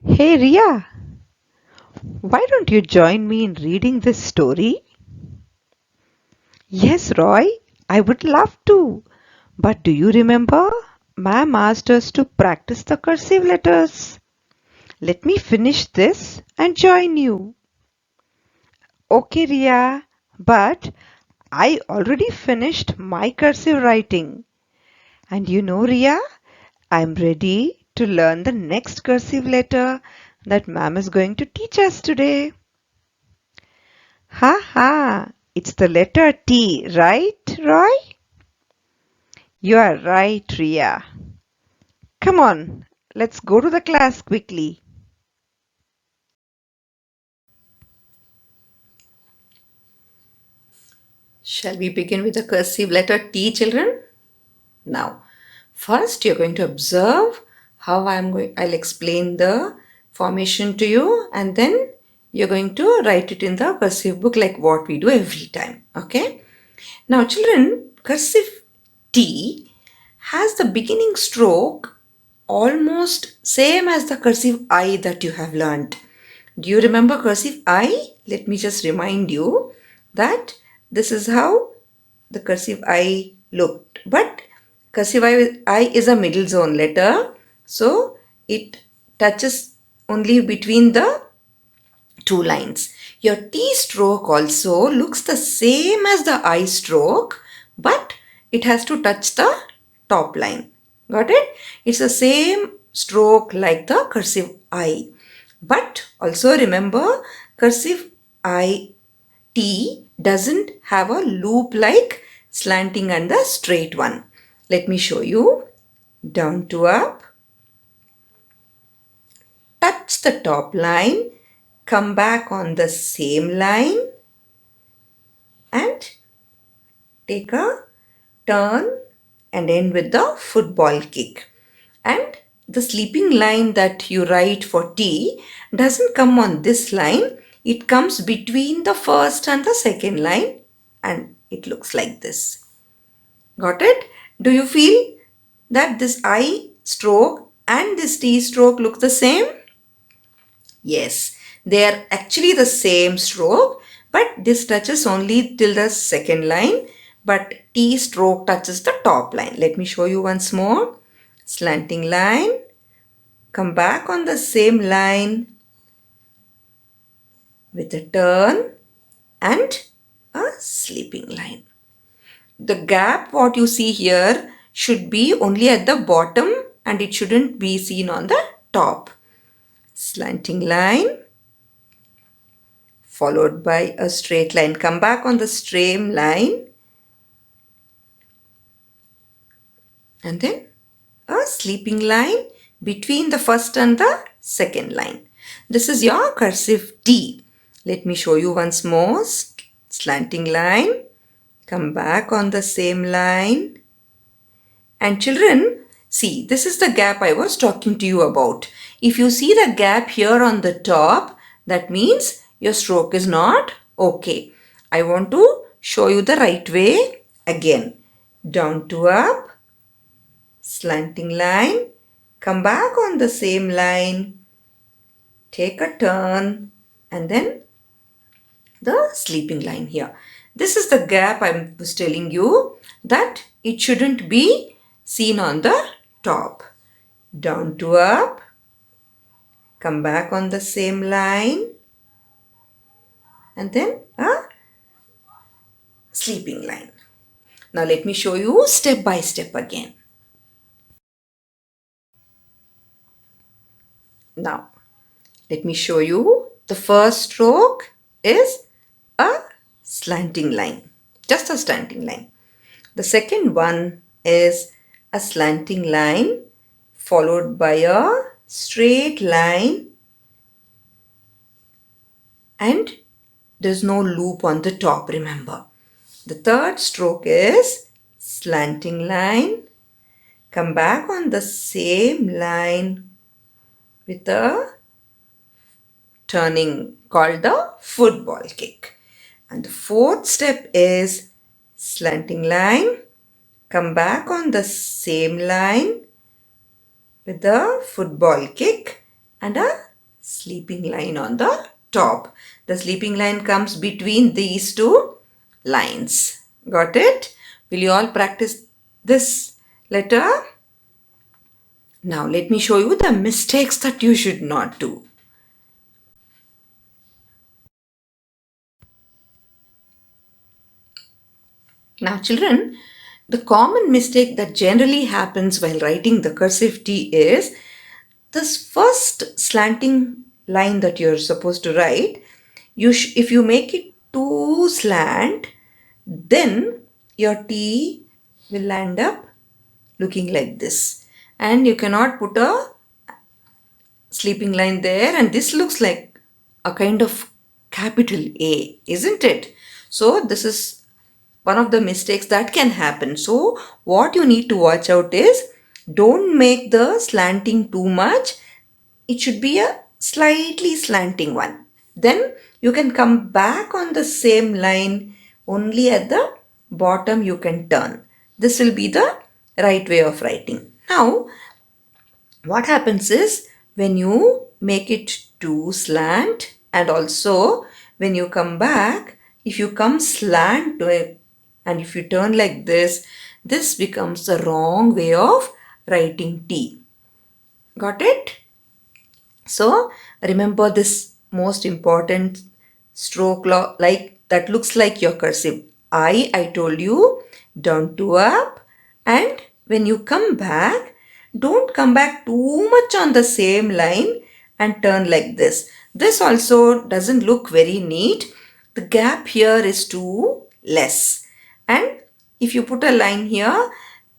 Hey Ria, why don't you join me in reading this story? Yes, Roy, I would love to. But do you remember? Ma'am asked us to practice the cursive letters. Let me finish this and join you. Okay, Ria, but I already finished my cursive writing. And you know, Ria, I'm ready to learn the next cursive letter that ma'am is going to teach us today. Ha ha! It's the letter T, right, Roy? You are right, Ria. Come on, let's go to the class quickly. Shall we begin with the cursive letter T, children? Now, first you're going to observe how I'll explain the formation to you, and then you're going to write it in the cursive book like what we do every time. Okay? Now, children, cursive T has the beginning stroke almost same as the cursive I that you have learned. Do you remember cursive I? Let me just remind you that this is how the cursive I looked. But cursive I is a middle zone letter, so it touches only between the two lines. Your T stroke also looks the same as the I stroke, but it has to touch the top line. Got it? It's the same stroke like the cursive I. But also remember, cursive I T doesn't have a loop like slanting and the straight one. Let me show you. Down to up, touch the top line, come back on the same line and take a turn and end with the football kick. And the sleeping line that you write for T doesn't come on this line. It comes between the first and the second line and it looks like this. Got it? Do you feel that this I stroke and this T stroke look the same? Yes, they are actually the same stroke, but this touches only till the second line, but T stroke touches the top line. Let me show you once more. Slanting line, come back on the same line with a turn and a sleeping line. The gap what you see here should be only at the bottom and it shouldn't be seen on the top. Slanting line followed by a straight line. Come back on the same line and then a sleeping line between the first and the second line. This is your cursive T. Let me show you once more. Slanting line, come back on the same line. And children, see, this is the gap I was talking to you about. If you see the gap here on the top, that means your stroke is not okay. I want to show you the right way again. Down to up, slanting line, come back on the same line, take a turn, and then the sleeping line here. This is the gap I was telling you that it shouldn't be seen on the top. Down to up, come back on the same line, and then a sleeping line. Now let me show you step by step again. Now let me show you the first stroke is a slanting line, just a slanting line. The second one is a slanting line followed by a straight line and there's no loop on the top, remember. The third stroke is slanting line, come back on the same line with a turning called the football kick. And the fourth step is slanting line, come back on the same line with a football kick and a sleeping line on the top. The sleeping line comes between these two lines. Got it? Will you all practice this letter? Now let me show you the mistakes that you should not do. Now children, the common mistake that generally happens while writing the cursive T is this first slanting line that you're supposed to write. If you make it too slant, then your T will end up looking like this. And you cannot put a sleeping line there, and this looks like a kind of capital A, isn't it? So this is one of the mistakes that can happen. So what you need to watch out is, don't make the slanting too much. It should be a slightly slanting one. Then you can come back on the same line, only at the bottom you can turn. This will be the right way of writing. Now what happens is, when you make it too slant, and also when you come back, if you come slant to it and if you turn like this becomes the wrong way of writing T. Got it? So remember this most important stroke law, like that looks like your cursive. I told you, down to up, and when you come back, don't come back too much on the same line and turn like this. This also doesn't look very neat. The gap here is too less. And if you put a line here,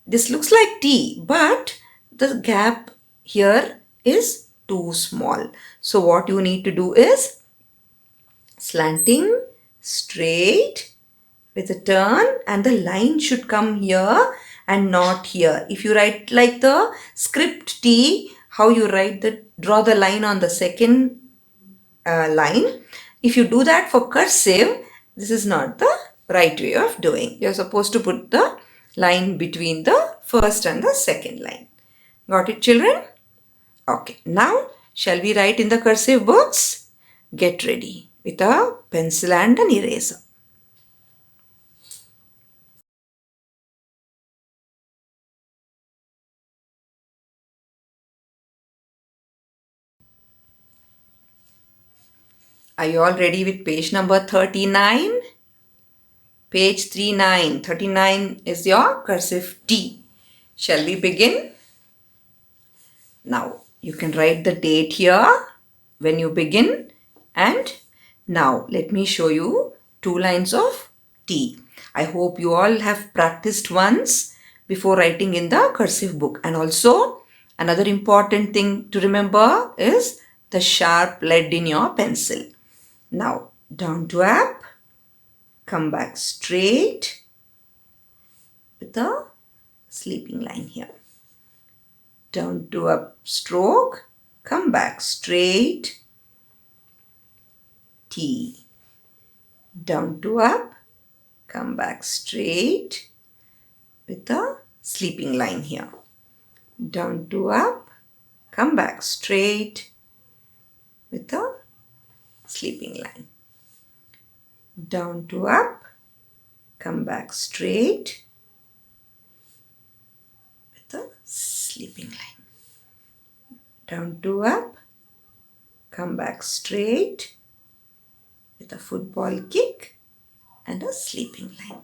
this looks like T, but the gap here is too small. So what you need to do is slanting, straight, with a turn, and the line should come here and not here. If you write like the script T, how you write draw the line on the second line. If you do that for cursive, this is not the right way of doing. You're supposed to put the line between the first and the second line. Got it, children? Okay, now shall we write in the cursive books? Get ready with a pencil and an eraser. Are you all ready with page number 39? Page 39 is your cursive T. Shall we begin? Now you can write the date here when you begin, and now let me show you two lines of T. I hope you all have practiced once before writing in the cursive book. And also another important thing to remember is the sharp lead in your pencil. Now down to up, come back straight with a sleeping line here. Down to up stroke, come back straight, T. Down to up, come back straight with a sleeping line here. Down to up, come back straight with a sleeping line. Down to up, come back straight with a sleeping line. Down to up, come back straight with a football kick and a sleeping line.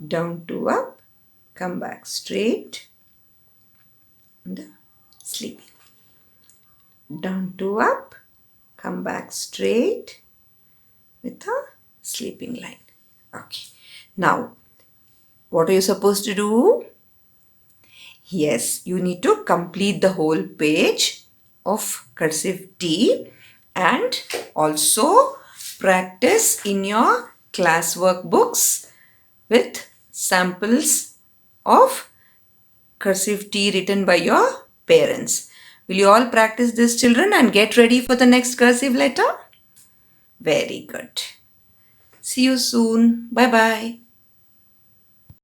Down to up, come back straight and a sleeping. Down to up, come back straight with a sleeping line. Okay. Now, what are you supposed to do? Yes, you need to complete the whole page of cursive T, and also practice in your classwork books with samples of cursive T written by your parents. Will you all practice this, children, and get ready for the next cursive letter? Very good. See you soon. Bye bye.